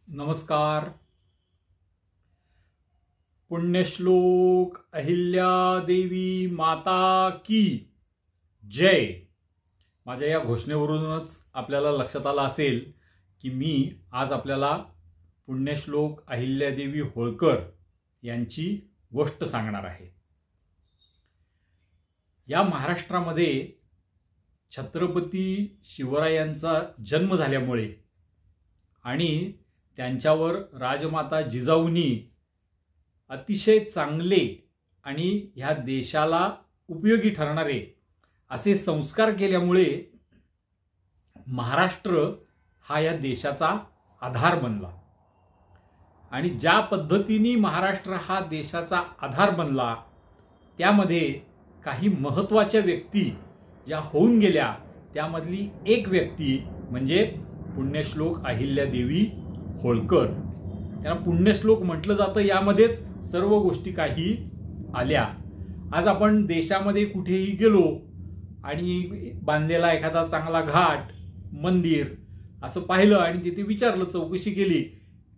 नमस्कार. पुण्यश्लोक अहिल्यादेवी माता की जय. माझ्या या घोषणेवरूनच आपल्याला लक्षात आलं असेल की मी आज आपल्याला पुण्यश्लोक अहिल्यादेवी होळकर यांची गोष्ट सांगणार आहे. या महाराष्ट्रामध्ये छत्रपती शिवरायांचा जन्म झाल्यामुळे आणि त्यांच्यावर राजमाता जिजाऊंनी अतिशय चांगले आणि ह्या देशाला उपयोगी ठरणारे असे संस्कार केल्यामुळे महाराष्ट्र हा या देशाचा आधार बनला. आणि ज्या पद्धतीने महाराष्ट्र हा देशाचा आधार बनला त्यामध्ये काही महत्त्वाच्या व्यक्ती ज्या होऊन गेल्या त्यामधली एक व्यक्ती म्हणजे पुण्यश्लोक अहिल्यादेवी होळकर. त्यांना पुण्यश्लोक म्हटलं जातं. यामध्येच सर्व गोष्टी काही आल्या. आज आपण देशामध्ये कुठेही गेलो आणि बांधलेला एखादा चांगला घाट मंदिर असं पाहिलं आणि तिथे विचारलं, चौकशी केली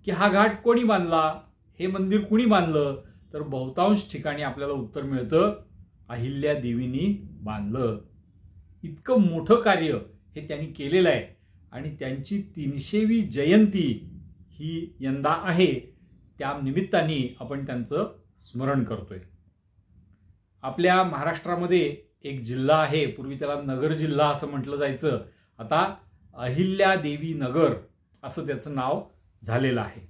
की हा घाट कोणी बांधला, हे मंदिर कुणी बांधलं, तर बहुतांश ठिकाणी आपल्याला उत्तर मिळतं अहिल्यादेवींनी बांधलं. इतकं मोठं कार्य हे त्यांनी केलेलं आहे आणि त्यांची 300वी जयंती ही यंदा आहे. त्या निमित्ताने आपण त्यांचं स्मरण करतोय. आपल्या महाराष्ट्रामध्ये एक जिल्हा आहे, पूर्वी त्याला नगर जिल्हा असं म्हटलं जायचं, आता अहिल्यादेवी नगर असं त्याचं नाव झालेलं आहे.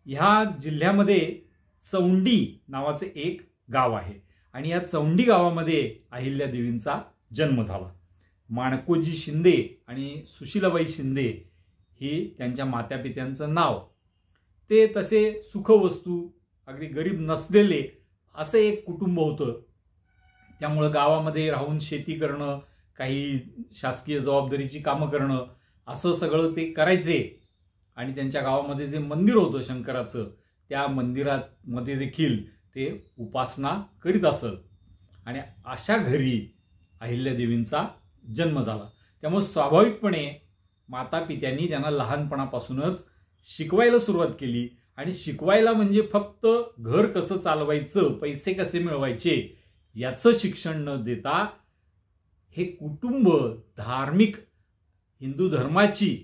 ह्या जिल्ह्यामध्ये चौंडी नावाचे एक गाव आहे आणि या चौंडी गावामध्ये अहिल्यादेवींचा जन्म झाला. माणकोजी शिंदे आणि सुशीलाबाई शिंदे ही त्यांच्या मातापित्यांचं नाव. ते तसे सुखवस्तू अगदी गरीब नसलेले असं एक कुटुंब होतं. त्यामुळं गावामध्ये राहून शेती करणं, काही शासकीय जबाबदारीची कामं करणं असं सगळं ते करायचे. आणि त्यांच्या गावामध्ये जे मंदिर होतं शंकराचं, त्या मंदिरामध्ये देखील ते उपासना करीत असत. आणि अशा घरी अहिल्यादेवींचा जन्म झाला. त्यामुळे स्वाभाविकपणे माता पित्यांनी त्यांना लहानपणापासूनच शिकवायला सुरुवात केली. आणि शिकवायला म्हणजे फक्त घर कसं चालवायचं, पैसे कसे मिळवायचे याचं शिक्षण न देता हे कुटुंब धार्मिक हिंदू धर्माची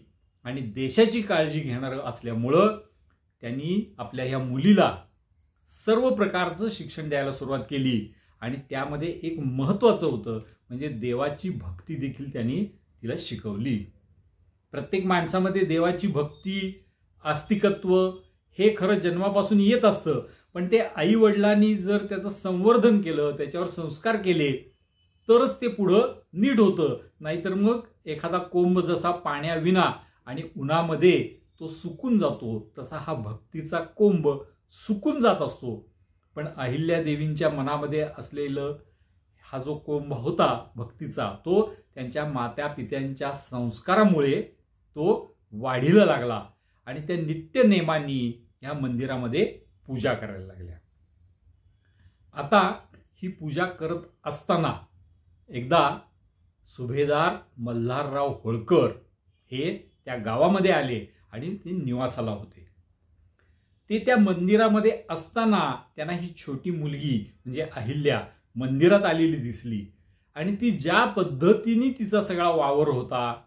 आणि देशाची काळजी घेणारं असल्यामुळं त्यांनी आपल्या ह्या मुलीला सर्व प्रकारचं शिक्षण द्यायला सुरुवात केली. आणि त्यामध्ये एक महत्त्वाचं होतं म्हणजे देवाची भक्ती देखील त्यांनी तिला शिकवली. प्रत्येक माणसामध्ये देवाची भक्ती, आस्तिकत्व हे खरं जन्मापासून येत असतं. पण ते आई वडिलांनी जर त्याचं संवर्धन केलं, त्याच्यावर संस्कार केले तरच ते पुढं नीट होतं. नाहीतर मग एखादा कोंब जसा पाण्याविना आणि उन्हामध्ये तो सुकून जातो, तसा हा भक्तीचा कोंब सुकून जात असतो. पण अहिल्यादेवींच्या मनामध्ये असलेलं हा जो कोंब होता भक्तीचा, तो त्यांच्या मात्या पित्यांच्या संस्कारामुळे तो वाढीला लागला आणि त्या नित्य नेमांनी ह्या मंदिरामध्ये पूजा करायला लागल्या. आता ही पूजा करत असताना एकदा सुभेदार मल्हारराव होळकर हे त्या गावामध्ये आले आणि ते निवासाला होते. ते त्या मंदिरामध्ये असताना त्यांना ही छोटी मुलगी म्हणजे अहिल्या मंदिरात आलेली दिसली. आणि ती ज्या पद्धतीने तिचा सगळा वावर होता,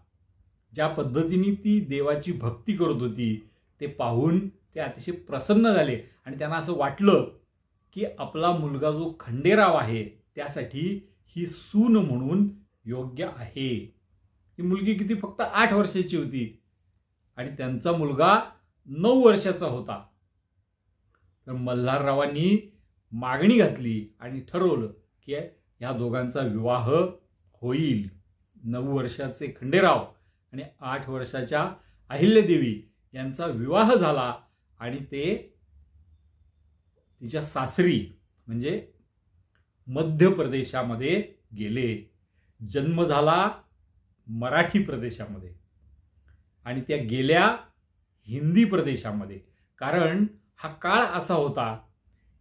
ज्या पद्धतीने ती देवाची भक्ती करत होती, ते पाहून ते अतिशय प्रसन्न झाले. आणि त्यांना असं वाटलं की आपला मुलगा जो खंडेराव आहे त्यासाठी ही सून म्हणून योग्य आहे. ही मुलगी किती फक्त 8 वर्षाची होती आणि त्यांचा मुलगा 9 वर्षाचा होता. तर मल्हाररावांनी मागणी घातली आणि ठरवलं की ह्या दोघांचा विवाह होईल. 9 वर्षाचे खंडेराव आणि 8 वर्षाच्या अहिल्यादेवी यांचा विवाह झाला आणि ते तिच्या सासरी म्हणजे मध्य प्रदेशामध्ये गेले. जन्म झाला मराठी प्रदेशामध्ये आणि त्या गेल्या हिंदी प्रदेशामध्ये. कारण हा काळ असा होता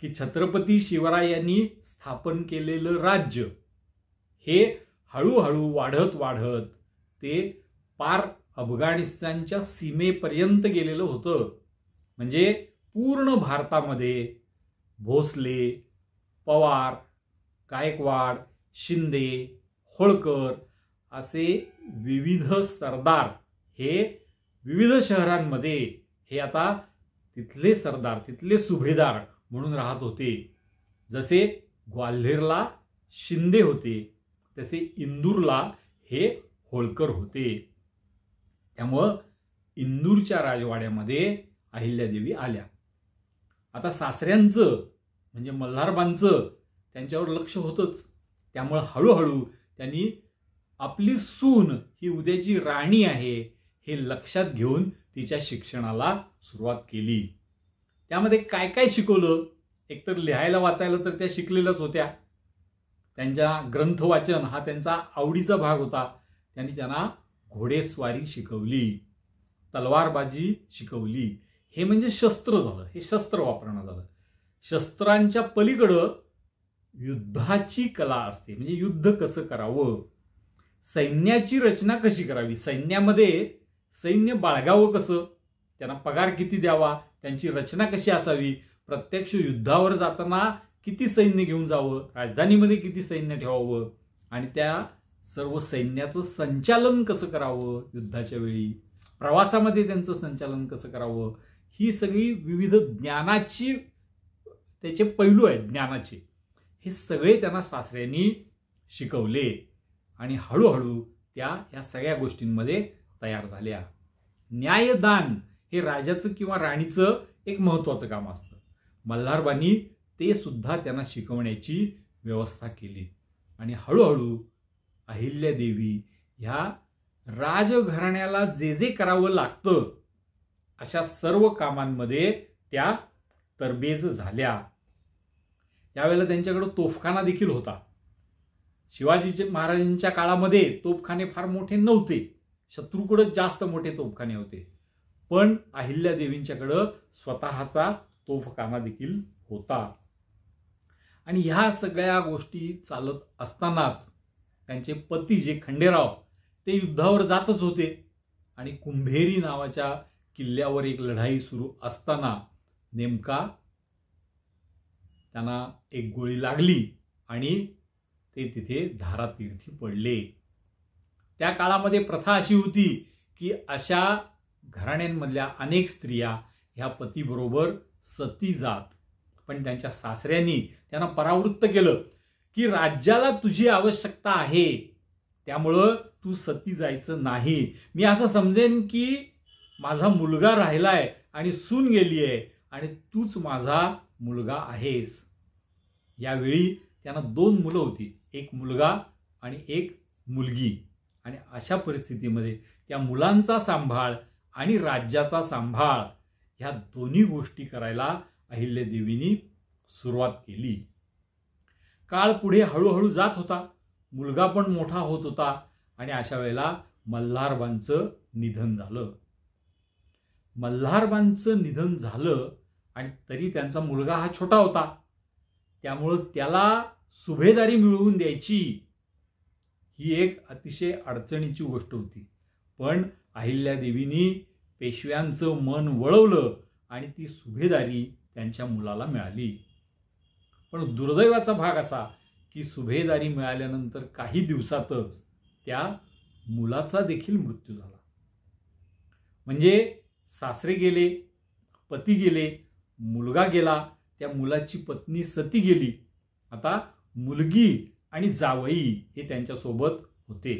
की छत्रपती शिवरायांनी स्थापन केलेलं राज्य हे हळूहळू वाढत वाढत ते पार अफगाणिस्तानच्या सीमेपर्यंत गेलेलं होतं. म्हणजे पूर्ण भारतामध्ये भोसले, पवार, गायकवाड, शिंदे, होळकर असे विविध सरदार हे विविध शहरांमध्ये हे आता तिथले सरदार, तिथले सुभेदार म्हणून राहत होते. जसे ग्वाल्हेरला शिंदे होते, तसे इंदूरला हे होळकर होते. त्यामुळं इंदूरच्या राजवाड्यामध्ये अहिल्यादेवी आल्या. आता सासऱ्यांचं म्हणजे मल्हारबांचं त्यांच्यावर लक्ष होतंच. त्यामुळं हळूहळू त्यांनी आपली सून ही उद्याची राणी आहे हे लक्षात घेऊन तिच्या शिक्षणाला सुरुवात केली. त्यामध्ये काय काय शिकवलं? एकतर लिहायला वाचायला तर त्या शिकलेल्याच होत्या. त्यांच्या ग्रंथ वाचन हा त्यांचा आवडीचा भाग होता. त्यांना घोडेस्वारी शिकवली, तलवारबाजी शिकवली. हे म्हणजे शस्त्र झालं, हे शस्त्र वापरणं झालं. शस्त्रांच्या पलीकडं युद्धाची कला असते, म्हणजे युद्ध कसं करावं, सैन्याची रचना कशी करावी, सैन्यामध्ये सैन्य बाळगावं कसं, त्यांना पगार किती द्यावा, त्यांची रचना कशी असावी, प्रत्यक्ष युद्धावर जाताना किती सैन्य घेऊन जावं, राजधानीमध्ये किती सैन्य ठेवावं आणि त्या सर्व सैन्याचं संचालन कसं करावं, युद्धाच्या वेळी प्रवासामध्ये त्यांचं संचालन कसं करावं, ही सगळी विविध ज्ञानाची त्याचे पैलू आहेत. ज्ञानाचे हे सगळे त्यांना सासऱ्यांनी शिकवले आणि हळूहळू त्या या सगळ्या गोष्टींमध्ये तयार झाल्या. न्यायदान हे राजाचं किंवा राणीचं एक महत्त्वाचं काम असतं. मल्हारबांनी ते सुद्धा त्यांना शिकवण्याची व्यवस्था केली आणि हळूहळू अहिल्यादेवी ह्या राजघराण्याला जे जे करावं लागतं अशा सर्व कामांमध्ये त्या तरबेज झाल्या. यावेळेला त्यांच्याकडे तोफखाना देखील होता. शिवाजी महाराजांच्या काळामध्ये तोफखाने फार मोठे नव्हते, शत्रूकडे जास्त मोठे तोफखाने होते, पण अहिल्यादेवींच्याकडं स्वतःचा तोफखाना देखील होता. आणि ह्या सगळ्या गोष्टी चालत असतानाच त्यांचे पती जे खंडेराव ते युद्धावर जातच होते आणि कुंभेरी नावाच्या किल्ल्यावर एक लढाई सुरू असताना नेमका त्यांना एक गोळी लागली आणि ते तिथे धारातीर्थी पडले. त्या काळामध्ये प्रथा अशी होती की अशा घराण्यांमधल्या अनेक स्त्रिया ह्या पतीबरोबर सती जात, पण त्यांच्या सासऱ्यांनी त्यांना परावृत्त केलं की राज्याला तुझी आवश्यकता आहे, त्यामुळं तू सती जायचं नाही. मी असं समजेन की माझा मुलगा राहिलाय आणि सून गेली आहे आणि तूच माझा मुलगा आहेस. यावेळी त्यांना 2 मुलं होती, एक मुलगा आणि एक मुलगी. आणि अशा परिस्थितीमध्ये त्या मुलांचा सांभाळ आणि राज्याचा सांभाळ ह्या दोन्ही गोष्टी करायला अहिल्यादेवींनी सुरुवात केली. काळ पुढे हळूहळू जात होता, मुलगा पण मोठा होत होता आणि अशा वेळेला मल्हारबांचं निधन झालं. मल्हारबांचं निधन झालं आणि तरी त्यांचा मुलगा हा छोटा होता, त्यामुळं त्याला सुभेदारी मिळवून द्यायची ही एक अतिशय अडचणीची गोष्ट होती. पण अहिल्यादेवींनी पेशव्यांचं मन वळवलं आणि ती सुभेदारी त्यांच्या मुलाला मिळाली. पण दुर्दैवाचा भाग असा की सुभेदारी मिळाल्यानंतर काही दिवसातच त्या मुलाचा देखील मृत्यू झाला. म्हणजे सासरे गेले, पती गेले, मुलगा गेला, त्या मुलाची पत्नी सती गेली. आता मुलगी आणि जावई हे त्यांच्यासोबत होते.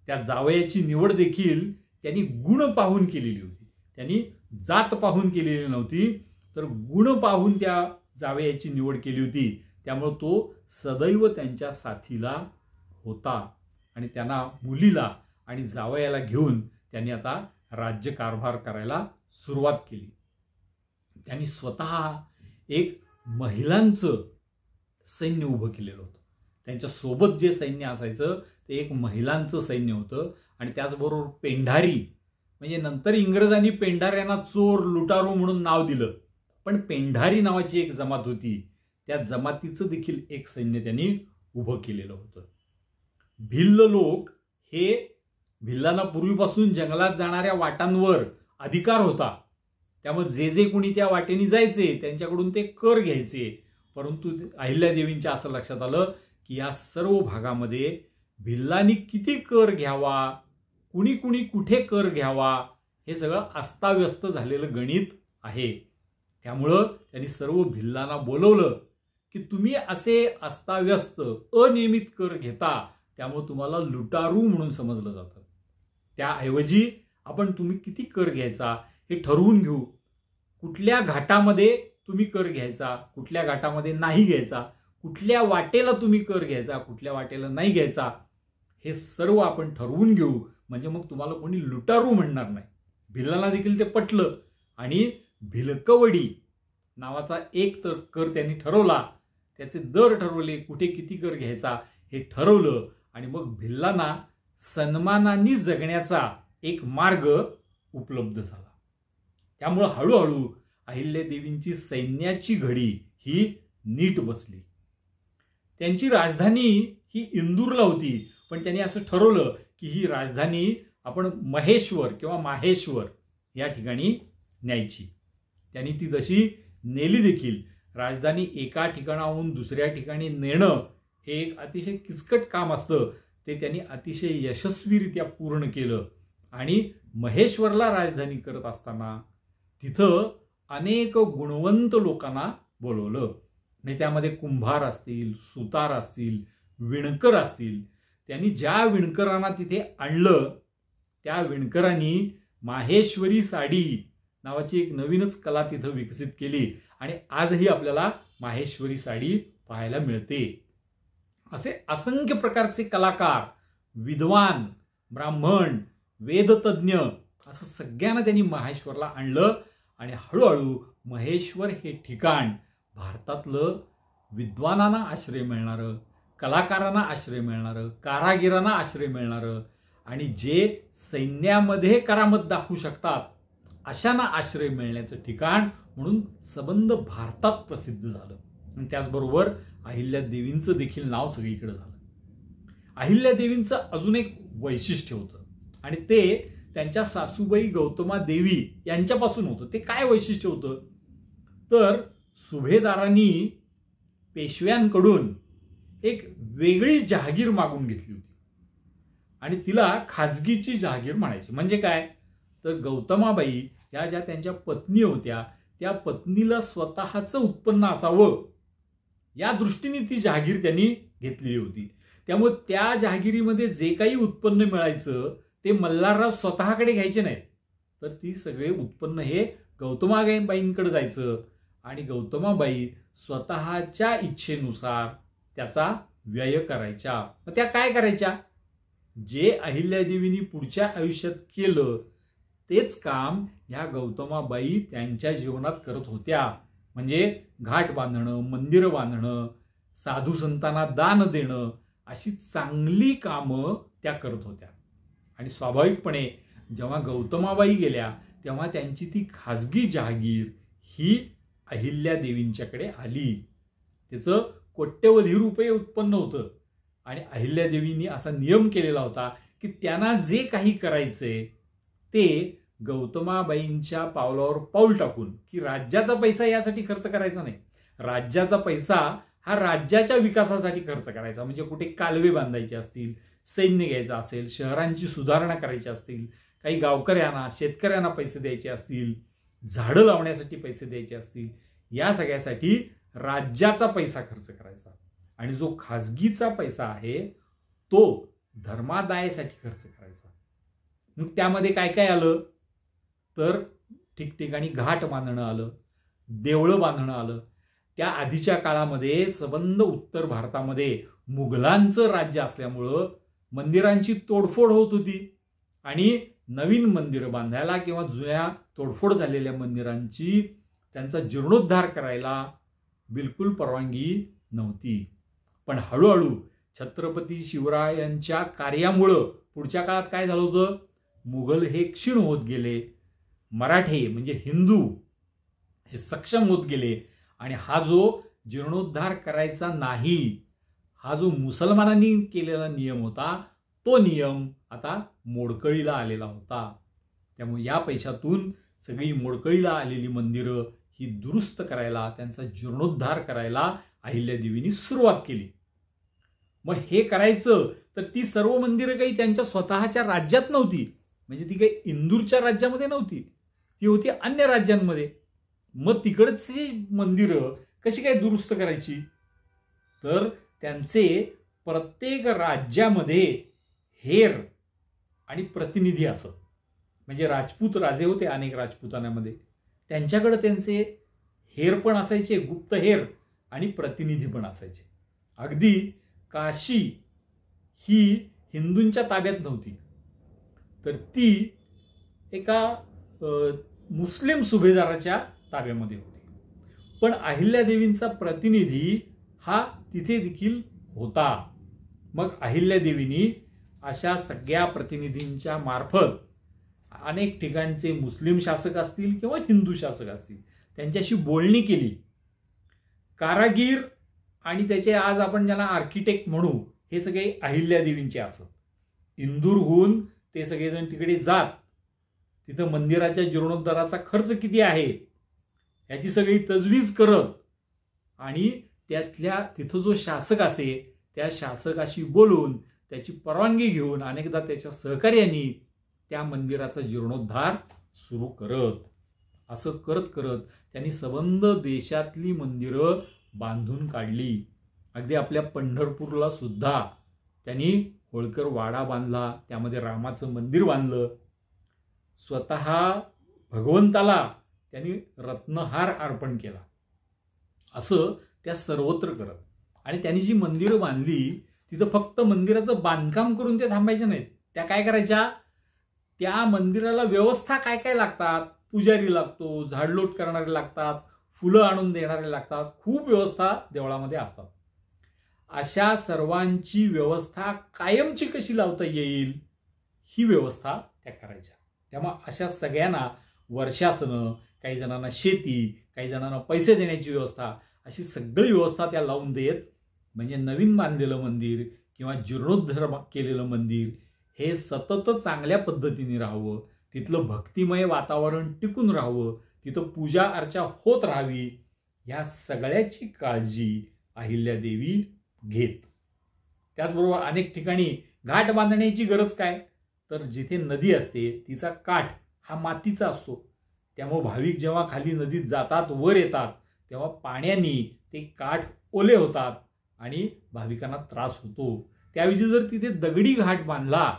त्या जावयाची निवड देखील त्यांनी गुण पाहून केलेली होती, त्यांनी जात पाहून केलेली नव्हती, तर गुण पाहून त्या जावयाची निवड केली होती. त्यामुळे तो सदैव त्यांच्या साथीला होता आणि त्यांना मुलीला आणि जावयाला घेऊन त्यांनी आता राज्यकारभार करायला सुरुवात केली. त्यांनी स्वतः एक महिलांचं सैन्य उभं केलेलं होतं. त्यांच्या सोबत जे सैन्य असायचं ते एक महिलांचं सैन्य होतं आणि त्याचबरोबर पेंढारी, म्हणजे नंतर इंग्रजांनी पेंढाऱ्यांना चोर लुटारू म्हणून नाव दिलं, पण पेंढारी नावाची एक जमात होती, त्या जमातीचं देखील एक सैन्य त्यांनी उभं केलेलं होतं. भिल्ल लोक हे भिल्लांना पूर्वीपासून जंगलात जाणाऱ्या वाटांवर अधिकार होता, त्यामुळे जे जे कोणी त्या वाटेने जायचे त्यांच्याकडून ते कर घ्यायचे. परंतु अहिल्यादेवींच्या असं लक्षात आलं की या सर्व भागामध्ये भिल्लांनी किती कर घ्यावा, कुणी कुणी कुठे कर घ्यावा, हे सगळं अस्ताव्यस्त झालेलं गणित आहे. त्यामुळं त्यांनी सर्व भिल्लांना बोलवलं की तुम्ही असे अस्ताव्यस्त अनियमित कर घेता, त्यामुळे तुम्हाला लुटारू म्हणून समजलं जातं. त्याऐवजी आपण तुम्ही किती कर घ्यायचा हे ठरवून घेऊ. कुठल्या घाटामध्ये तुम्ही कर घ्यायचा, कुठल्या घाटामध्ये नाही घ्यायचा, कुठल्या वाटेला तुम्ही कर घ्यायचा, कुठल्या वाटेला नाही घ्यायचा, हे सर्व आपण ठरवून घेऊ. म्हणजे मग तुम्हाला कोणी लुटारू म्हणणार नाही. भिल्लांना देखील ते पटलं आणि भिलकवडी नावाचा एक तर कर त्यांनी ठरवला. त्याचे दर ठरवले, कुठे किती कर घ्यायचा हे ठरवलं आणि मग भिल्लांना सन्मानाने जगण्याचा एक मार्ग उपलब्ध झाला. त्यामुळे हळूहळू अहिल्यादेवींची सैन्याची घडी ही नीट बसली. त्यांची राजधानी ही इंदूरला होती, पण त्यांनी असं ठरवलं की ही राजधानी आपण महेश्वर किंवा माहेश्वर या ठिकाणी न्यायची. त्यांनी ती तशी नेली देखील. राजधानी एका ठिकाणाहून दुसऱ्या ठिकाणी नेणं हे एक अतिशय किचकट काम असतं. ते त्यांनी अतिशय यशस्वीरित्या पूर्ण केलं आणि महेश्वरला राजधानी करत असताना तिथं अनेक गुणवंत लोकांना बोलवलं. म्हणजे त्यामध्ये कुंभार असतील, सुतार असतील, विणकर असतील. त्यांनी ज्या विणकरांना तिथे आणलं त्या विणकरांनी माहेश्वरी साडी नावाची एक नवीनच कला तिथं विकसित केली आणि आजही आपल्याला माहेश्वरी साडी पाहायला मिळते. असे असंख्य प्रकारचे कलाकार, विद्वान, ब्राह्मण, वेदतज्ञ असं सगळ्यांना त्यांनी माहेश्वरला आणलं आणि हळूहळू महेश्वर हे ठिकाण भारतातलं विद्वानांना आश्रय मिळणारं, कलाकारांना आश्रय मिळणारं, कारागिरांना आश्रय मिळणारं आणि जे सैन्यामध्ये करामत दाखवू शकतात अशांना आश्रय मिळण्याचं ठिकाण म्हणून सबंध भारतात प्रसिद्ध झालं. आणि त्याचबरोबर अहिल्यादेवींचं देखील नाव सगळीकडे झालं. अहिल्यादेवींचं अजून एक वैशिष्ट्य होतं आणि ते त्यांच्या सासूबाई गौतमा देवी यांच्यापासून होतं. ते काय वैशिष्ट्य होतं तर सुभेदारांनी पेशव्यांकडून एक वेगळी जहागीर मागून घेतली होती आणि तिला खाजगीची जहागीर म्हणायची. म्हणजे काय तर गौतमाबाई ह्या ज्या त्यांच्या पत्नी होत्या त्या पत्नीला स्वतःचं उत्पन्न असावं या दृष्टीने ती जहागीर त्यांनी घेतलेली होती. त्यामुळे त्या जहागिरीमध्ये जे काही उत्पन्न मिळायचं ते मल्हारराव स्वतःकडे घ्यायचे नाहीत, तर ती सगळे उत्पन्न हे गौतमाबाईंकडे जायचं आणि गौतमाबाई स्वतःच्या इच्छेनुसार त्याचा व्यय करायच्या. मग त्या काय करायच्या, जे अहिल्यादेवींनी पुढच्या आयुष्यात केलं तेच काम ह्या गौतमाबाई त्यांच्या जीवनात करत होत्या. म्हणजे घाट बांधणं, मंदिरं बांधणं, साधू संतांना दान देणं अशी चांगली कामं त्या करत होत्या. आणि स्वाभाविकपणे जेव्हा गौतमाबाई गेल्या तेव्हा त्यांची ती खाजगी जहागीर ही अहिल्यादेवींच्याकडे आली. त्याचं कोट्यवधी रुपये उत्पन्न होतं आणि अहिल्यादेवींनी असा नियम केलेला होता की त्यांना जे काही करायचंय ते गौतमाबाईंच्या पावलावर पाऊल टाकून की राज्याचा पैसा यासाठी खर्च करायचा नाही, राज्याचा पैसा हा राज्याच्या विकासासाठी खर्च करायचा. म्हणजे कुठे कालवे बांधायचे असतील, सैन्य घ्यायचं असेल, शहरांची सुधारणा करायची असतील, काही गावकऱ्यांना शेतकऱ्यांना पैसे द्यायचे असतील, झाडं लावण्यासाठी पैसे द्यायचे असतील, या सगळ्यासाठी राज्याचा पैसा खर्च करायचा. आणि जो खाजगीचा पैसा आहे तो धर्मादायासाठी खर्च करायचा. मग त्यामध्ये काय काय आलं तर ठिकठिकाणी घाट बांधणं आलं, देवळं बांधणं आलं. त्या आधीच्या काळामध्ये सबंध उत्तर भारतामध्ये मुघलांचं राज्य असल्यामुळं मंदिरांची तोडफोड होत होती आणि नवीन मंदिरं बांधायला किंवा जुन्या तोडफोड झालेल्या मंदिरांची त्यांचा जीर्णोद्धार करायला बिलकुल परवानगी नव्हती. पण हळूहळू छत्रपती शिवरायांच्या कार्यामुळं पुढच्या काळात काय झालं होतं, मुघल हे क्षीण होत गेले, मराठे म्हणजे हिंदू हे सक्षम होत गेले आणि हा जो जीर्णोद्धार करायचा नाही, हा जो मुसलमानांनी केलेला नियम होता तो नियम आता मोडकळीला आलेला होता. त्यामुळे या पैशातून सगळी मोडकळीला आलेली मंदिरं ही दुरुस्त करायला, त्यांचा जीर्णोद्धार करायला अहिल्यादेवींनी सुरुवात केली. मग हे करायचं तर ती सर्व मंदिरं काही त्यांच्या स्वतःच्या राज्यात नव्हती, म्हणजे ती काही इंदूरच्या राज्यामध्ये नव्हती, ती होती अन्य राज्यांमध्ये. मग तिकडची मंदिरं कशी काय दुरुस्त करायची, तर त्यांचे प्रत्येक राज्यामध्ये हेर आणि प्रतिनिधी असत. म्हणजे राजपूत राजे होते अनेक राजपुतानामध्ये, त्यांच्याकडे त्यांचे हेर पण असायचे, गुप्त हेर, आणि प्रतिनिधी पण असायचे. अगदी काशी ही हिंदूंच्या ताब्यात नव्हती, तर ती एका मुस्लिम सुभेदाराच्या ताब्यामध्ये होती. पण अहिल्यादेवींचा प्रतिनिधी हा तिथे देखील होता. मग अहिल्यादेवींनी अशा सगळ्या प्रतिनिधींच्या मार्फत अनेक ठिकाणचे मुस्लिम शासक असतील किंवा हिंदू शासक असतील त्यांच्याशी बोलणी केली. कारागीर आणि त्याचे आज आपण ज्याला आर्किटेक्ट म्हणू, हे सगळे अहिल्यादेवींचे असत. इंदूरहून ते सगळेजण तिकडे जात, तिथं मंदिराच्या जीर्णोद्धाराचा खर्च किती आहे याची सगळी तजवीज करत, आणि तिथं जो शासक असे त्या शासकाशी बोलून त्याची परवानगी घेऊन अनेकदा त्याच्या सहकार्याने त्या मंदिराचा जीर्णोद्धार सुरू करत. असं करत करत त्यांनी संबंध देशातली मंदिरं बांधून काढली. अगदी आपल्या पंढरपूरला सुद्धा त्यांनी होळकर वाडा बांधला, त्यामध्ये रामाचं मंदिर बांधलं. स्वतः भगवंताला त्यांनी रत्नहार अर्पण केला. असं त्या सर्वत्र करत. आणि त्यांनी जी मंदिरं बांधली तिथं फक्त मंदिराचं बांधकाम करून ते थांबायचे नाहीत. त्या काय करायच्या, त्या मंदिराला व्यवस्था काय काय लागतात, पुजारी लागतो, झाडलोट करणारे लागतात, फुलं आणून देणारे लागतात, खूप व्यवस्था देवळामध्ये असतात. अशा सर्वांची व्यवस्था कायमची कशी लावता येईल ही व्यवस्था त्या करायच्या. त्यामुळे अशा सगळ्यांना वर्षासनं, काही जणांना शेती, काही जणांना पैसे देण्याची व्यवस्था, अशी सगळी व्यवस्था त्या लावून देत. म्हणजे नवीन बांधलेलं मंदिर किंवा जीर्णोद्धार केलेलं मंदिर हे सतत चांगल्या पद्धतीने राहावं, तिथलं भक्तिमय वातावरण टिकून राहावं, तिथं पूजा अर्चा होत राहावी, या सगळ्याची काळजी अहिल्यादेवी घेत. त्याचबरोबर अनेक ठिकाणी घाट बांधण्याची गरज काय, तर जिथे नदी असते तिचा काठ हा मातीचा असतो. त्यामुळे भाविक जेव्हा खाली नदीत जातात, वर येतात, तेव्हा पाण्याने ते काठ ओले होतात आणि भाविकांना त्रास होतो. त्याऐवजी जर तिथे दगडी घाट बांधला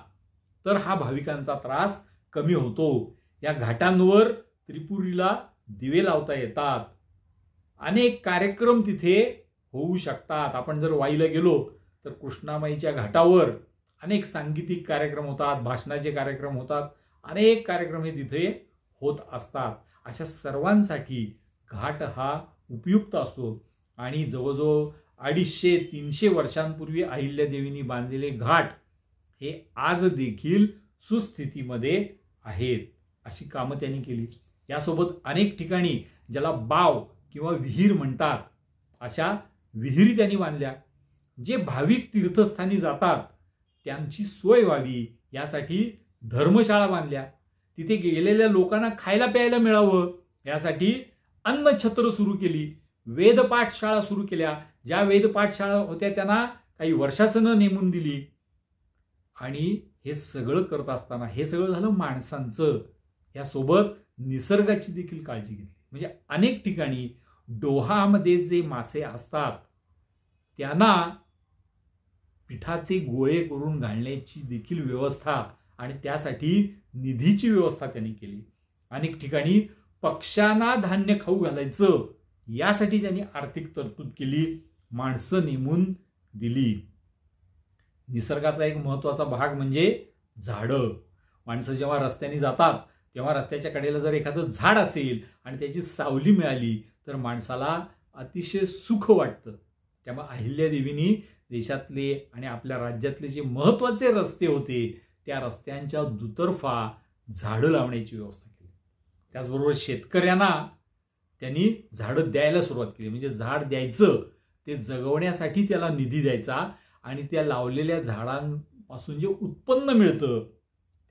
तर हा भाविकांचा त्रास कमी होतो. या घाटांवर त्रिपुरीला दिवे लावता येतात. अनेक कार्यक्रम तिथे होऊ शकतात. आपण जर वाईला गेलो तर कृष्णामाईच्या घाटावर अनेक सांगीतिक कार्यक्रम होतात, भाषणाचे कार्यक्रम होतात, अनेक कार्यक्रम हे तिथे होत असतात. अशा सर्वांसाठी घाट हा उपयुक्त असतो. आणि जवळजवळ 250-300 वर्षांपूर्वी अहिल्यादेवींनी बांधलेले घाट हे आज देखील सुस्थितीमध्ये आहेत. अशी कामं त्यांनी केली. यासोबत अनेक ठिकाणी ज्याला बाव किंवा विहीर म्हणतात, अशा विहिरी त्यांनी बांधल्या. जे भाविक तीर्थस्थानी जातात त्यांची सोय व्हावी यासाठी धर्मशाळा बांधल्या. तिथे गेलेल्या लोकांना खायला प्यायला मिळावं यासाठी अन्नछत्र सुरू केली. वेदपाठशाळा सुरू केल्या. ज्या वेदपाठशाळा होत्या त्यांना काही वर्षासनं नेमून दिली. आणि हे सगळं करत असताना, हे सगळं झालं माणसांचं, यासोबत निसर्गाची देखील काळजी घेतली. म्हणजे अनेक ठिकाणी डोहामध्ये जे मासे असतात त्यांना पिठाचे गोळे करून घालण्याची देखील व्यवस्था आणि त्यासाठी निधीची व्यवस्था त्यांनी केली. अनेक ठिकाणी पक्ष्यांना धान्य खाऊ घालायचं यासाठी त्यांनी आर्थिक तरतूद केली, माणसं नेमून दिली. निसर्गाचा एक महत्त्वाचा भाग म्हणजे झाडं. माणसं जेव्हा रस्त्याने जातात तेव्हा रस्त्याच्या कडेला जर एखादं झाड असेल आणि त्याची सावली मिळाली तर माणसाला अतिशय सुख वाटतं. त्यामुळे अहिल्यादेवींनी देशातले आणि आपल्या राज्यातले जे महत्त्वाचे रस्ते होते त्या रस्त्यांच्या दुतर्फा झाडं लावण्याची व्यवस्था केली. त्याचबरोबर शेतकऱ्यांना त्यांनी झाडं द्यायला सुरुवात केली. म्हणजे झाड द्यायचं, ते जगवण्यासाठी त्याला निधी द्यायचा आणि त्या लावलेल्या झाडांपासून पासून जे उत्पन्न मिळतं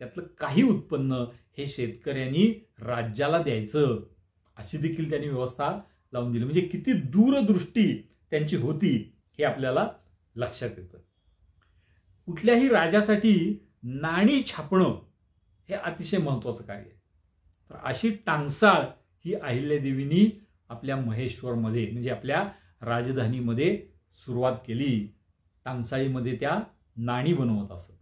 त्यातलं काही उत्पन्न हे शेतकऱ्यांनी राज्याला द्यायचं, अशी देखील त्यांनी व्यवस्था लावून दिली. म्हणजे किती दूरदृष्टी त्यांची होती हे आपल्याला लक्षात येतं. कुठल्याही राजासाठी नाणी छापणं हे अतिशय महत्त्वाचं कार्य आहे. तर अशी टांगसाळ ही अहिल्यादेवींनी आपल्या महेश्वरमध्ये म्हणजे आपल्या राजधानीमध्ये सुरुवात केली. टांगसाळीमध्ये त्या नाणी बनवत असत.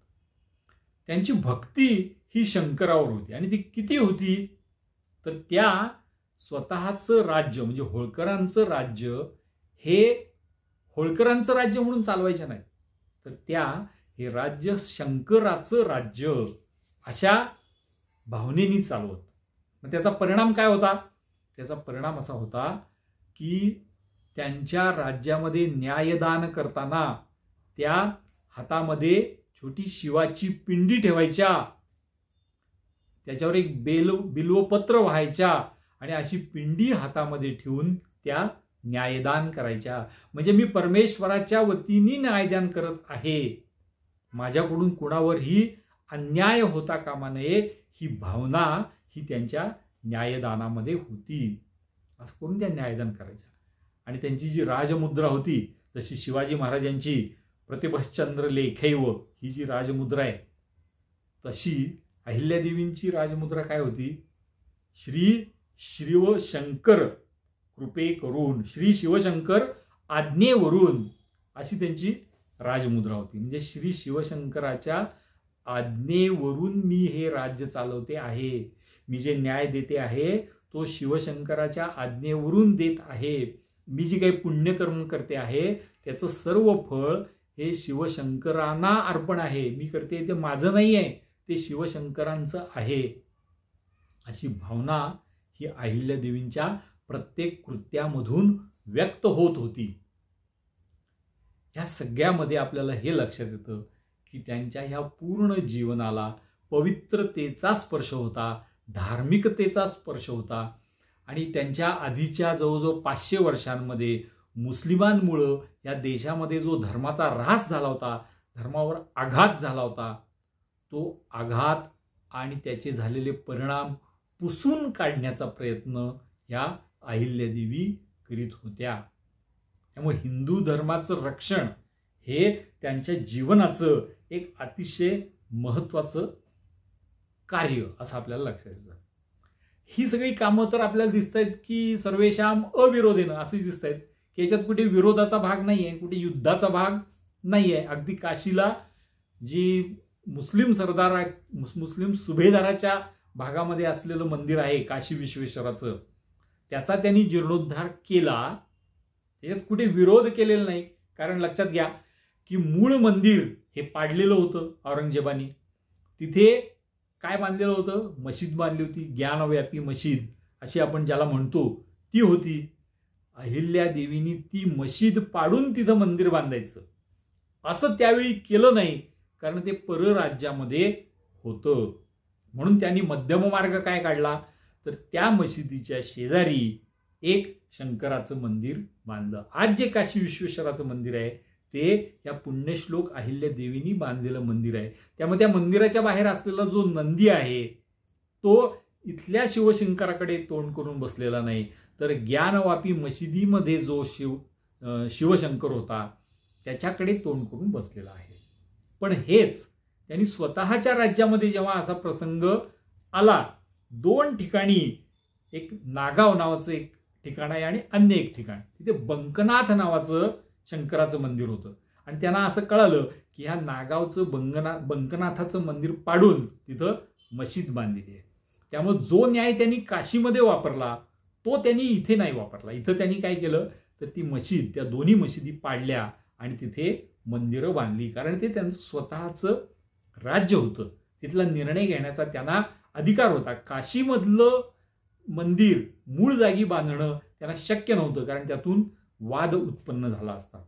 त्यांची भक्ती ही शंकरावर होती आणि ती किती होती तर त्या स्वतःचं राज्य म्हणजे होळकरांचं राज्य हे होळकरांचं राज्य म्हणून चालवायचं नाही, तर त्या हे राज्य शंकराचं राज्य अशा भावनेनी चालवत. मग त्याचा परिणाम काय होता? त्याचा परिणाम असा होता की त्यांच्या राज्यामध्ये न्यायदान करताना त्या हातामध्ये छोटी शिवाची पिंडी ठेवायच्या, त्याच्यावर एक बिल्वपत्र व्हायच्या आणि अशी पिंडी हातामध्ये ठेवून त्या न्यायदान करायच्या. म्हणजे मी परमेश्वराच्या वतीने न्यायदान करत आहे, माझ्याकडून कुणावरही अन्याय होता कामा नये ही भावना ही त्यांच्या न्यायदानामध्ये होती. असं करून त्या न्यायदान करायच्या. आणि त्यांची जी राजमुद्रा होती, जशी शिवाजी महाराजांची प्रतिभश्चंद्र लेखैव ही जी राजमुद्रा आहे, तशी अहिल्यादेवींची राजमुद्रा काय होती? श्री शिवशंकर कृपे करून, श्री शिवशंकर आज्ञेवरून अशी त्यांची राजमुद्रा होती. म्हणजे श्री शिवशंकराच्या आज्ञेवरून मी हे राज्य चालवते आहे, मी जे न्याय देते आहे तो शिवशंकराच्या आज्ञेवरून देत आहे, मी जी काही पुण्यकर्म करते आहे त्याचं सर्व फळ हे शिवशंकरांना अर्पण आहे, मी करते ते माझं नाही आहे, ते शिवशंकरांचं आहे. अशी भावना ही अहिल्यादेवींच्या प्रत्येक कृत्यामधून व्यक्त होत होती. या सगळ्यामध्ये आपल्याला हे लक्षात येतं की त्यांच्या ह्या पूर्ण जीवनाला पवित्रतेचा स्पर्श होता, धार्मिकतेचा स्पर्श होता. आणि त्यांच्या आधीच्या जवळजवळ 500 वर्षांमध्ये मुस्लिमांमुळं या देशामध्ये जो धर्माचा ऱ्हास झाला होता, धर्मावर आघात झाला होता, तो आघात आणि त्याचे झालेले परिणाम पुसून काढण्याचा प्रयत्न या अहिल्यादेवी करीत होत्या. त्यामुळे हिंदू धर्माचं रक्षण हे त्यांच्या जीवनाचं एक अतिशय महत्त्वाचं कार्य असं आपल्याला लक्षात येतं. ही सगळी कामं तर आपल्याला दिसत आहेत की सर्वेशाम अविरोधेनं असे दिसत आहेत की याच्यात कुठे विरोधाचा भाग नाही आहे, कुठे युद्धाचा भाग नाही आहे. अगदी काशीला जी मुस्लिम सुभेदाराच्या भागामध्ये असलेलं मंदिर आहे काशी विश्वेश्वराचं, त्याचा त्यांनी जीर्णोद्धार केला, त्याच्यात कुठे विरोध केलेला नाही. कारण लक्षात घ्या की मूळ मंदिर हे पाडलेलं होतं औरंगजेबाने. तिथे काय बांधलेलं होतं? मशीद बांधली होती, ज्ञानव्यापी मशीद अशी आपण ज्याला म्हणतो ती होती. अहिल्यादेवींनी ती मशीद पाडून तिथं मंदिर बांधायचं असं त्यावेळी केलं नाही, कारण ते परराज्यामध्ये होतं. म्हणून त्यांनी मध्यम मार्ग काय काढला तर त्या मशिदीच्या शेजारी एक शंकराचं मंदिर बांधलं. आज जे काशी विश्वेश्वराचं मंदिर आहे ते या पुण्यश्लोक अहिल्यादेवींनी बांधलेलं मंदिर आहे. त्यामुळे त्या मंदिराच्या बाहेर असलेला जो नंदी आहे तो इथल्या शिवशंकराकडे तोंड करून बसलेला नाही, तर ज्ञानवापी मशिदीमध्ये जो शिवशंकर होता त्याच्याकडे तोंड करून बसलेला आहे. पण हेच त्यांनी स्वतःच्या राज्यामध्ये जेव्हा असा प्रसंग आला, 2 ठिकाणी, एक नागाव नावाचं एक ठिकाण आहे आणि अन्य एक ठिकाण, तिथे बंकनाथ नावाचं शंकराचं मंदिर होतं. आणि त्यांना असं कळालं की ह्या नागावचं बंकनाथाचं मंदिर पाडून तिथं मशीद बांधलेली आहे. त्यामुळे जो न्याय त्यांनी काशीमध्ये वापरला तो त्यांनी इथे नाही वापरला. इथं त्यांनी काय केलं तर ती मशीद, त्या दोन्ही मशिदी पाडल्या आणि तिथे मंदिरं बांधली. कारण ते त्यांचं स्वतःचं राज्य होतं, तिथला निर्णय घेण्याचा त्यांना अधिकार होता. काशीमधलं मंदिर मूळ जागी बांधणं त्यांना शक्य नव्हतं, कारण त्यातून वाद उत्पन्न झाला असता.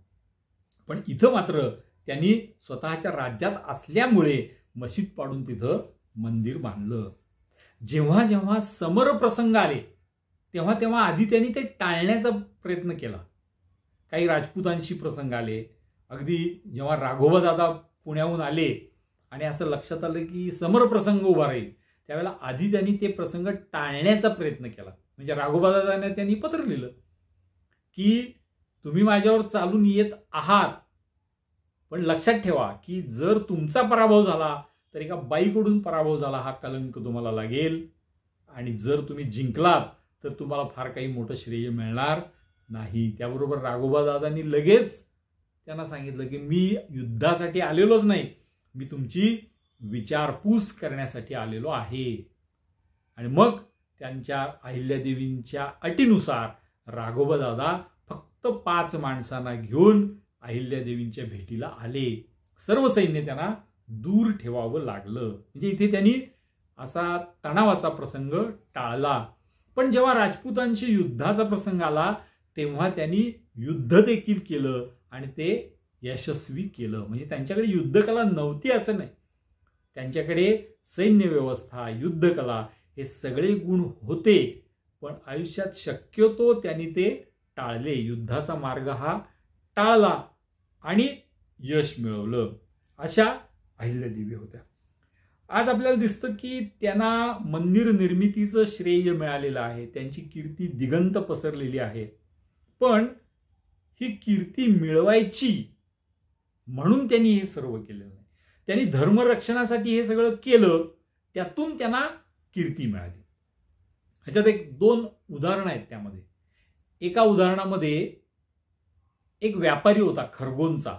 पण इथं मात्र त्यांनी स्वतःच्या राज्यात असल्यामुळे मशीद पाडून तिथं मंदिर बांधलं. जेव्हा जेव्हा समरप्रसंग आले तेव्हा तेव्हा आधी त्यांनी ते टाळण्याचा प्रयत्न केला. काही राजपुतांशी प्रसंग आले, अगदी जेव्हा राघोबा दादा पुण्याहून आले आणि असं लक्षात आलं की समरप्रसंग उभा राहील, त्यावेळेला आधी त्यांनी ते प्रसंग टाळण्याचा प्रयत्न केला. म्हणजे राघोबादादांना त्यांनी पत्र लिहिलं की तुम्ही माझ्यावर चालून येत आहात, पण लक्षात ठेवा की जर तुमचा पराभव झाला तर एका बाईकडून पराभव झाला हा कलंक तुम्हाला लागेल, आणि जर तुम्ही जिंकलात तर तुम्हाला फार काही मोठं श्रेय मिळणार नाही. त्याबरोबर राघोबादादांनी लगेच त्यांना सांगितलं की मी युद्धासाठी आलेलोच नाही, मी तुमची विचारपूस करण्यासाठी आलेलो आहे. आणि मग त्यांच्या अहिल्यादेवींच्या अटीनुसार राघोबादादा फक्त 5 माणसांना घेऊन अहिल्यादेवींच्या भेटीला आले. सर्व सैन्य त्यांना दूर ठेवावं लागलं. म्हणजे इथे त्यांनी असा तणावाचा प्रसंग टाळला. पण जेव्हा राजपूतांशी युद्धाचा प्रसंग आला तेव्हा त्यांनी युद्ध देखील केलं आणि ते यशस्वी केलं. म्हणजे त्यांच्याकडे युद्धकला नव्हती असं नाही, त्यांच्याकडे सैन्य व्यवस्था, युद्धकला हे सगळे गुण होते, पण आयुष्यात शक्यतो त्यांनी ते टाळले. युद्धाचा मार्ग हा टाळला आणि यश मिळवलं. अशा अहिल्यादेवी होत्या. आज आपल्याला दिसतं की त्यांना मंदिर निर्मितीचं श्रेय मिळालेलं आहे, त्यांची कीर्ती दिगंत पसरलेली आहे. पण ही कीर्ती मिळवायची म्हणून त्यांनी हे सर्व केलेलं नाही. त्यांनी धर्मरक्षणासाठी हे सगळं केलं, त्यातून त्यांना कीर्ती मिळाली. ह्याच्यात 1-2 उदाहरणं आहेत. त्यामध्ये एका उदाहरणामध्ये एक व्यापारी होता खरगोनचा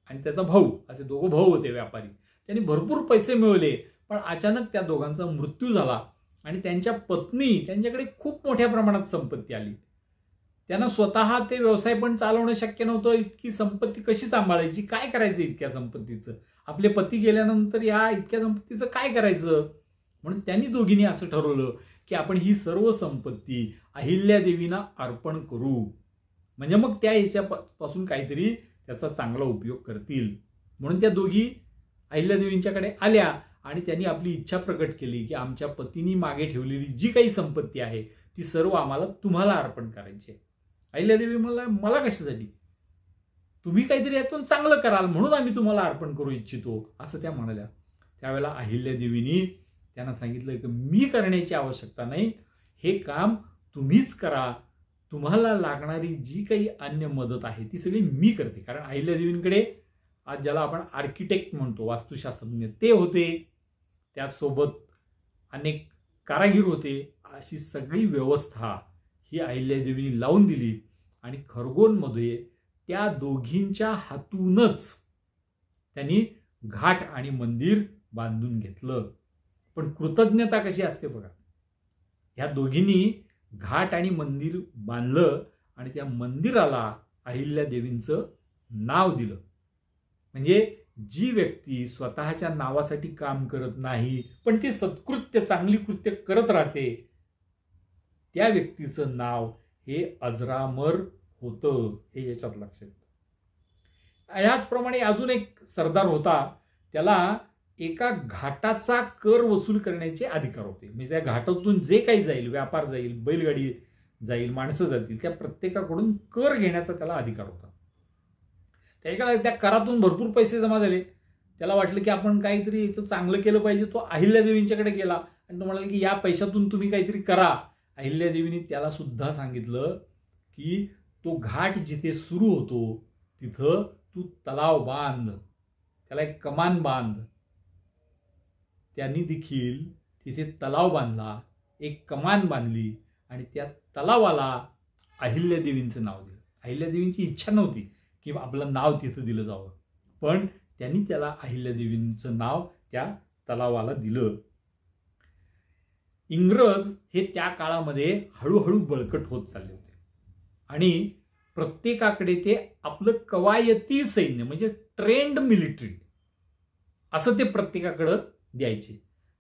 आणि त्याचा भाऊ, असे दोघं भाऊ होते व्यापारी. त्यांनी भरपूर पैसे मिळवले, पण अचानक त्या दोघांचा मृत्यू झाला आणि त्यांच्या पत्नी, त्यांच्याकडे खूप मोठ्या प्रमाणात संपत्ती आली. त्यांना स्वतः ते व्यवसाय पण चालवणं शक्य नव्हतं. इतकी संपत्ती कशी सांभाळायची, काय करायचं इतक्या संपत्तीचं, आपले पती गेल्यानंतर या इतक्या संपत्तीचं काय करायचं. म्हणून त्यांनी दोघींनी असं ठरवलं की आपण ही सर्व संपत्ती अहिल्यादेवींना अर्पण करू, म्हणजे मग त्या याच्यापासून काहीतरी त्याचा चांगला उपयोग करतील. म्हणून त्या दोघी अहिल्यादेवींच्याकडे आल्या आणि त्यांनी आपली इच्छा प्रकट केली की आमच्या पतींनी मागे ठेवलेली जी काही संपत्ती आहे ती सर्व आम्हाला तुम्हाला अर्पण करायची आहे. अहिल्यादेवी मला कशासाठी, तुम्ही काहीतरी यातून चांगलं कराल म्हणून आम्ही तुम्हाला अर्पण करू इच्छितो, असं त्या म्हणाल्या. त्यावेळेला अहिल्यादेवींनी त्यांना सांगितलं की मी करण्याची आवश्यकता नाही, हे काम तुम्हीच करा, तुम्हाला लागणारी जी काही अन्य मदत आहे ती सगळी मी करते. कारण अहिल्यादेवींकडे आज ज्याला आपण आर्किटेक्ट म्हणतो, वास्तुशास्त्रज्ञ, ते होते, त्याचसोबत अनेक कारागीर होते. अशी सगळी व्यवस्था ही अहिल्यादेवींनी लावून दिली आणि खरगोनमध्ये त्या दोघींच्या हातूनच त्यांनी घाट आणि मंदिर बांधून घेतलं. पण कृतज्ञता कशी असते बघा, ह्या दोघींनी घाट आणि मंदिर बांधलं आणि त्या मंदिराला अहिल्यादेवींचं नाव दिलं. म्हणजे जी व्यक्ती स्वतःच्या नावासाठी काम करत नाही पण ती सत्कृत्य, चांगली कृत्य करत राहते, त्या व्यक्तीचं नाव हे अजरामर होतं, हे याच्यात लक्षात येतं. याचप्रमाणे अजून एक सरदार होता, त्याला एका घाटाचा कर वसूल करण्याचे अधिकार होते. म्हणजे त्या घाटातून जे काही जाईल, व्यापार जाईल, बैलगाडी जाईल, माणसं जातील, त्या प्रत्येकाकडून कर घेण्याचा त्याला अधिकार होता. त्याच्याकडे त्या करातून भरपूर पैसे जमा झाले. त्याला वाटलं की आपण काहीतरी याचं चांगलं केलं पाहिजे. तो अहिल्यादेवींच्याकडे गेला आणि तो म्हणाला की या पैशातून तुम्ही काहीतरी करा. अहिल्यादेवींनी त्याला सुद्धा सांगितलं की तो घाट जिथे सुरू होतो तिथं तू तलाव बांध, त्याला एक कमान बांध. त्यांनी देखील तिथे तलाव बांधला, एक कमान बांधली आणि त्या तलावाला अहिल्यादेवींचं नाव दिलं. अहिल्यादेवींची इच्छा नव्हती की आपलं नाव तिथं दिलं जावं, पण त्यांनी त्याला अहिल्यादेवींचं नाव त्या तलावाला दिलं. इंग्रज हे त्या काळामध्ये हळूहळू बळकट होत चालले होते आणि प्रत्येकाकडे ते आपलं कवायती सैन्य म्हणजे ट्रेंड मिलिटरी असं ते प्रत्येकाकडं द्यायचे.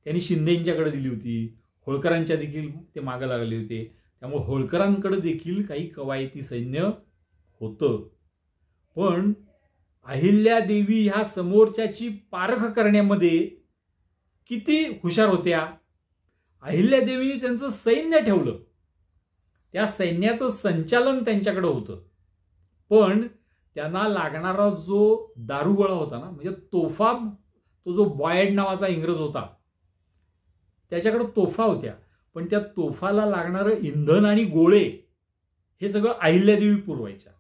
त्यांनी शिंदेंच्याकडे दिली होती, होळकरांच्या देखील ते मागं लागले होते. त्यामुळे होळकरांकडे देखील काही कवायती सैन्य होतं. पण अहिल्यादेवी ह्या समोरच्याची पारख करण्यामध्ये किती हुशार होत्या. अहिल्यादेवींनी त्यांचं सैन्य ठेवलं, त्या सैन्याचं संचालन त्यांच्याकडे होतं, पण त्यांना लागणारा जो दारुगोळा होता ना, म्हणजे तोफा, तो जो बॉयड नावाचा इंग्रज होता त्याच्याकडे तोफा होत्या, पण त्या तोफाला लागणारं इंधन आणि गोळे हे सगळं अहिल्यादेवी पुरवायच्या.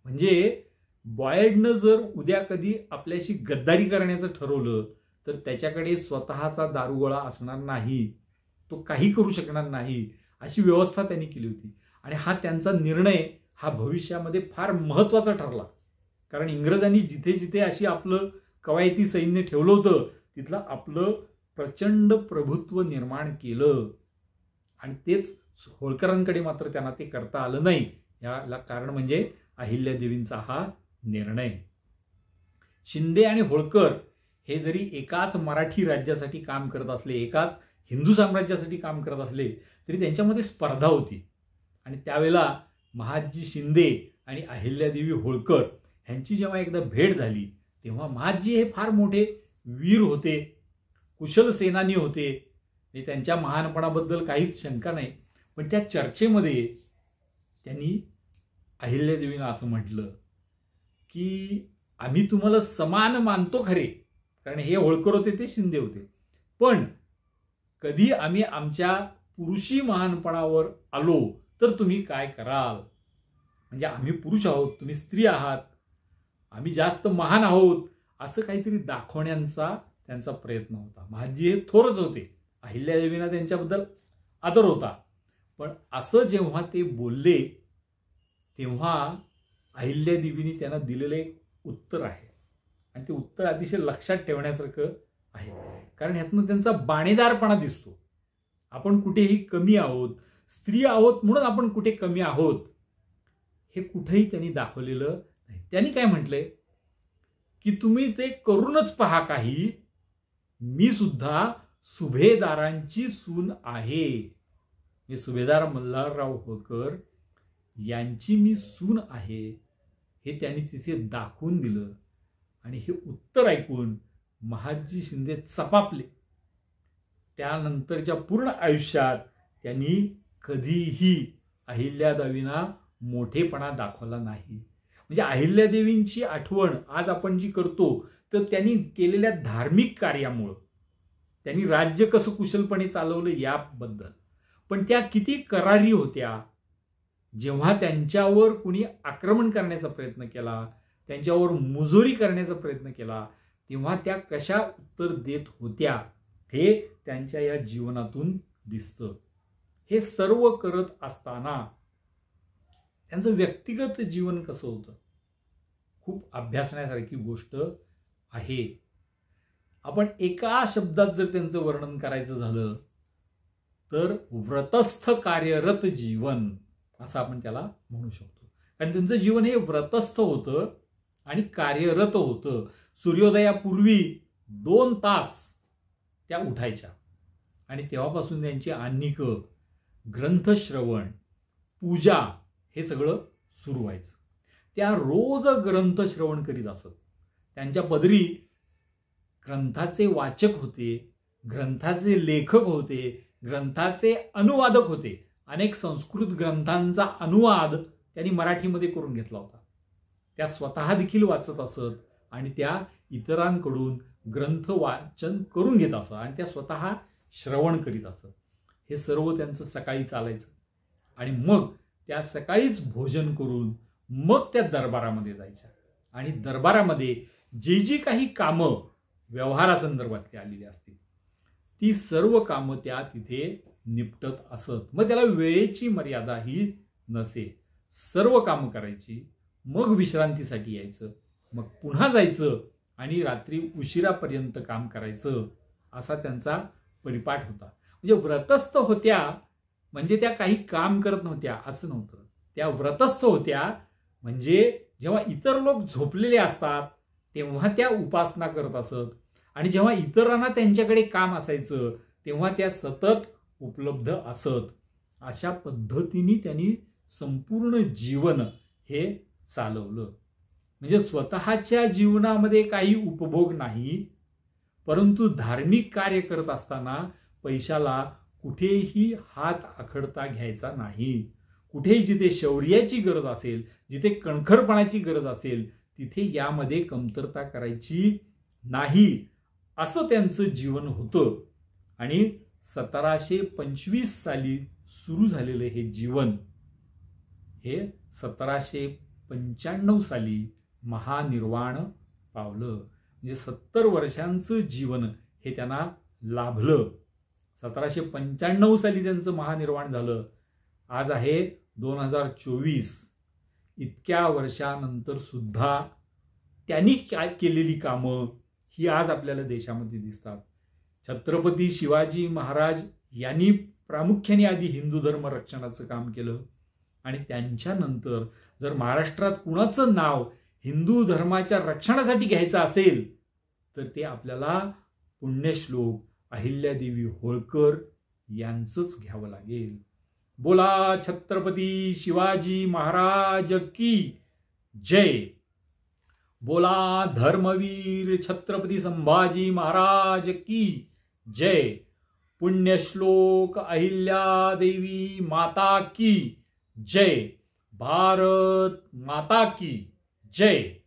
म्हणजे बॉयडनं जर उद्या कधी आपल्याशी गद्दारी करण्याचं ठरवलं तर त्याच्याकडे स्वतःचा दारुगोळा असणार नाही, तो काही करू शकणार नाही, अशी व्यवस्था त्यांनी केली होती. आणि हा त्यांचा निर्णय हा भविष्यामध्ये फार महत्त्वाचा ठरला. कारण इंग्रजांनी जिथे जिथे अशी आपलं कवायती सैन्य ठेवलं होतं तिथलं आपलं प्रचंड प्रभुत्व निर्माण केलं. आणि तेच होळकरांकडे मात्र त्यांना ते करता आलं नाही. याला कारण म्हणजे अहिल्यादेवींचा हा निर्णय. शिंदे आणि होळकर हे जरी एकाच मराठी राज्यासाठी काम करत असले, एकाच हिंदू साम्राज्यासाठी काम करत असले, तरी त्यांच्यामध्ये स्पर्धा होती. आणि त्यावेळेला महादजी शिंदे आणि अहिल्यादेवी होळकर ह्यांची जेव्हा एकदा भेट झाली तेव्हा महादजी हे फार मोठे वीर होते, कुशल सेनानी होते, त्यांच्या महानपणाबद्दल काहीच शंका नाही. पण त्या चर्चेमध्ये त्यांनी अहिल्यादेवींना असं म्हटलं की आम्ही तुम्हाला समान मानतो खरे, कारण हे होळकर होते ते शिंदे होते, पण कधी आम्ही आमच्या पुरुषी महानपणावर आलो तर तुम्ही काय कराल? म्हणजे आम्ही पुरुष आहोत, तुम्ही स्त्री आहात, आम्ही जास्त महान आहोत असं काहीतरी दाखवण्याचा त्यांचा प्रयत्न होता. महादजी हे थोरच होते, अहिल्यादेवींना त्यांच्याबद्दल आदर होता, पण असं जेव्हा ते बोलले तेव्हा अहिल्यादेवींनी त्यांना दिलेलं एक उत्तर आहे आणि ते उत्तर अतिशय लक्षात ठेवण्यासारखं आहे. कारण ह्यातनं त्यांचा बाणेदारपणा दिसतो. आपण कुठेही कमी आहोत, स्त्री आहोत म्हणून आपण कुठे कमी आहोत हे कुठेही त्यांनी दाखवलेलं नाही. त्यांनी काय म्हटलंय की तुम्ही ते करूनच पहा काही, मी सुद्धा सुभेदारांची सून आहे. हे सुभेदार मल्हारराव होळकर यांची मी सून आहे हे त्यांनी तिथे दाखवून दिलं. आणि हे उत्तर ऐकून महादजी शिंदे चपापले. त्यानंतरच्या पूर्ण आयुष्यात त्यांनी कधीही अहिल्यादेवींना मोठेपणा दाखवला नाही. म्हणजे अहिल्यादेवींची आठवण आज आपण जी करतो तर त्यांनी केलेल्या धार्मिक कार्यामुळं, त्यांनी राज्य कसं कुशलपणे चालवलं याबद्दल. पण त्या किती करारी होत्या. जेव्हा त्यांच्यावर कुणी आक्रमण करण्याचा प्रयत्न केला, त्यांच्यावर मुजोरी करण्याचा प्रयत्न केला, तेव्हा त्या कशा उत्तर देत होत्या हे त्यांच्या या जीवनातून दिसतं. हे सर्व करत असताना त्यांचं व्यक्तिगत जीवन कसं होतं खूप अभ्यासण्यासारखी गोष्ट आहे. आपण एका शब्दात जर त्यांचं वर्णन करायचं झालं तर व्रतस्थ कार्यरत जीवन असं आपण त्याला म्हणू शकतो. कारण त्यांचं जीवन हे व्रतस्थ होतं आणि कार्यरत होतं. सूर्योदयापूर्वी 2 तास त्या उठायच्या आणि तेव्हापासून त्यांची आन्निक, ग्रंथश्रवण, पूजा हे सगळं सुरू व्हायचं. त्या रोज ग्रंथश्रवण करीत असत. त्यांच्या पदरी ग्रंथाचे वाचक होते, ग्रंथाचे लेखक होते, ग्रंथाचे अनुवादक होते. अनेक संस्कृत ग्रंथांचा अनुवाद त्यांनी मराठीमध्ये करून घेतला होता. त्या स्वतः देखील वाचत असत आणि त्या इतरांकडून ग्रंथ वाचन करून घेत असत आणि त्या स्वतः श्रवण करीत असत. हे सर्व त्यांचं सकाळी चालायचं आणि मग त्या सकाळीच भोजन करून मग त्या दरबारामध्ये जायच्या आणि दरबारामध्ये जी काही कामं व्यवहारासंदर्भातली आलेली असतील ती सर्व कामं त्या तिथे निपटत असत. मग त्याला वेळेची मर्यादाही नसे. सर्व कामं करायची, मग विश्रांतीसाठी यायचं, मग पुन्हा जायचं आणि रात्री उशिरापर्यंत काम करायचं असा त्यांचा परिपाठ होता. म्हणजे व्रतस्थ होत्या म्हणजे त्या काही काम करत नव्हत्या असं नव्हतं. त्या व्रतस्थ होत्या म्हणजे जेव्हा इतर लोक झोपलेले असतात तेव्हा त्या उपासना करत असत आणि जेव्हा इतरांना त्यांच्याकडे काम असायचं तेव्हा त्या सतत उपलब्ध असत. अशा पद्धतीने त्यांनी संपूर्ण जीवन हे चालवलं. म्हणजे स्वतःच्या जीवनामध्ये काही उपभोग नाही, परंतु धार्मिक कार्य करत असताना पैशाला कुठेही हात आखडता घ्यायचा नाही. कुठेही जिथे शौर्याची गरज असेल, जिथे कणखरपणाची गरज असेल तिथे यामध्ये कमतरता करायची नाही असं त्यांचं जीवन होतं. आणि 1725 साली सुरू झालेलं हे जीवन हे 1795 साली महानिर्वाण पावलं. म्हणजे 70 वर्षांचं जीवन हे त्यांना लाभलं. 1795 साली त्यांचं महानिर्वाण झालं. आज आहे 2024. इतक्या वर्षानंतर सुद्धा त्यांनी काय केलेली कामं ही आज आपल्याला देशामध्ये दिसतात. छत्रपती शिवाजी महाराज यांनी प्रामुख्याने आधी हिंदू धर्म रक्षणाचं काम केलं आणि त्यांच्यानंतर जर महाराष्ट्रात कुणाचं नाव हिंदू धर्माच्या रक्षणासाठी घ्यायचं असेल तर ते आपल्याला पुण्यश्लोक अहिल्यादेवी होळकर यांचंच घ्यावं लागेल. बोला छत्रपती शिवाजी महाराज की जय. बोला धर्मवीर छत्रपती संभाजी महाराज की जय. पुण्यश्लोक अहिल्यादेवी माता की जय. भारत माता की जय.